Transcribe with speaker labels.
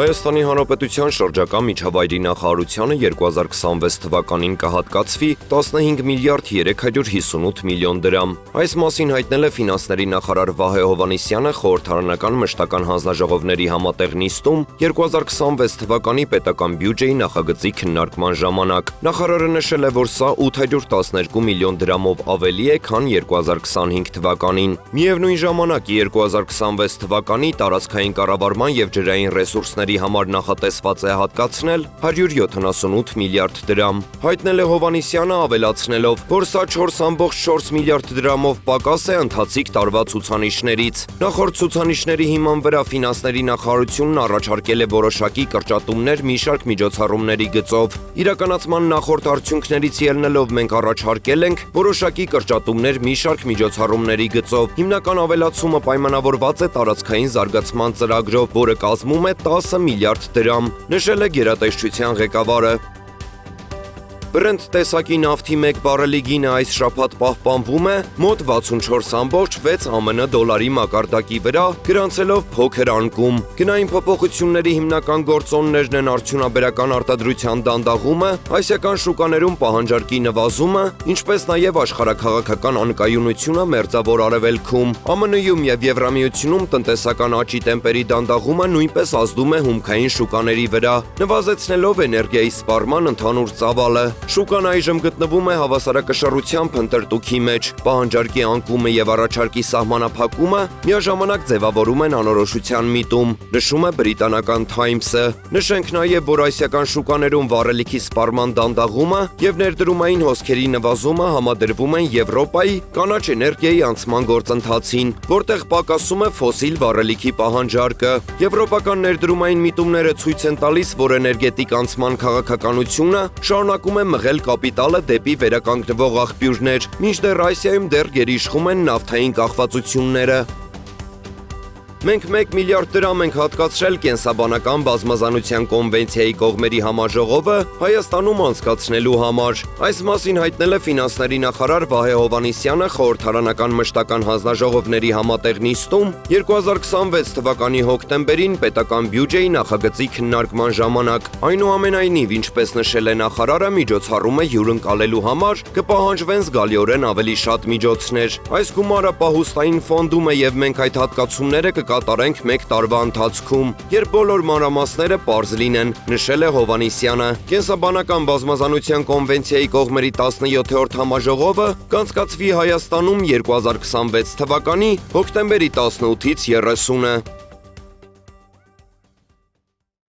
Speaker 1: Հայաստանի Հանրապետության շրջակա միջավայրի նախարարությանը 2026 թվականին կհատկացվի 15 միլիարդ 358 միլիոն դրամ։ Այս մասին հայտնել է ֆինանսների նախարար Վահե Հովհաննիսյանը խորհրդարանական մշտական հանձնաժողովների համատեղ նիստում 2026 թվականի պետական բյուջեի նախագծի քննարկման ժամանակ։ Նախարարը նշել է, որ սա 812 միլիոն դրամով ավելի է, քան 2025 թվականին։ Միևնույն ժամանակ 2026 թվականի տարածքային կառավարման եւ ջրային ռեսուրսների համար նախատեսված է հատկացնել 178 միլիարդ դրամ։ Հայտնել է Հովհաննիսյանը, ավելացնելով, որ սա 4.4 միլիարդ դրամով պակաս է ընթացիկ տարվա ցուցանիշներից։ Նախորդ ցուցանիշների հիման վրա ֆինանսների նախարարությունն առաջարկել է որոշակի կրճատումներ մի շարք միջոցառումների գծով։ Իրականացման նախորդ արդյունքներից ելնելով մենք առաջարկել ենք որոշակի կրճատումներ մի շարք միջոցառումների գծով։ Հիմնական ավելացումը պայմանավորված է տարածքային զարգացման ծրագրով, որը կազմում է 10 միլիարդ դրամ, նշել է գերատեսչության ղեկավարը։ Բրենթ տեսակի նավթի 1 բարելի գինը այս շաբաթ պահպանվում է մոտ 64.6 ԱՄՆ դոլարի մակարդակի վրա, գրանցելով փոքր անկում։ Գնային փոփոխությունների հիմնական գործոններն են արդյունաբերական արտադրության դանդաղումը, ասիական շուկաներում պահանջարկի նվազումը, ինչպես նաև աշխարհաքաղաքական անկայունությունը Մերձավոր Արևելքում։ ԱՄՆ-ում եւ Եվրամիությունում տնտեսական աճի տեմպերի դանդաղումը նույնպես ազդում է հումքային շուկաների վրա, նվազեցնելով էներգիայի սպառման ընդհանուր ծավալը։ Շուկան այժմ գտնվում է հավասարակշռության փնտրտուքի մեջ, պահանջարկի անկումը եւ առաջարկի սահմանափակումը միաժամանակ ձևավորում են անորոշության միտում, նշում է բրիտանական Times-ը։ Նշենք նաեւ, որ ասիական շուկաներում վառելիքի սպառման դանդաղումը եւ ներդրումային հոսքերի նվազումը համադրվում են Եվրոպայի կանաչ էներգիայի անցման գործընթացին, որտեղ պակասում է ֆոսիլ վառելիքի պահանջարկը։ Եվրոպական ներդրումային միտումները ցույց են տալիս, որ էներգետիկ անցման քաղաքականությունը շարունակում է մղել կապիտալը դեպի վերականգնվող աղբյուրներ, մինչդեռ Ասիայում դեռ գերիշխում են նավթային կախվածությունները։ Մենք 1 միլիարդ դրամ ենք հատկացրել կենսաբանական բազմազանության կոնվենցիայի կողմերի համաժողովը Հայաստանում անցկացնելու համար։ Այս մասին հայտնել է ֆինանսների նախարար Վահե Հովհաննիսյանը խորհրդարանական մշտական հանձնաժողովների համատեղ նիստում 2026 թվականի հոկտեմբերին պետական բյուջեի նախագծի քննարկման ժամանակ։ Այնուամենայնիվ, ինչպես նշել է նախարարը, միջոցառումը հյուրընկալելու համար կպահանջվեն զգալիորեն ավելի շատ միջոցներ։ Այս գումարը պահուստային ֆոնդում է եւ մենք այդ հատկացումները կկատարենք 1 տարվա ընթացքում, երբ բոլոր մանրամասները պարզ լինեն, նշել է Հովհաննիսյանը։ Կենսաբանական բազմազանության կոնվենցիայի կողմերի 17-րդ համաժողովը կանցկացվի Հայաստանում 2026 թվականի հոկտեմբերի 18-ից 30-ը։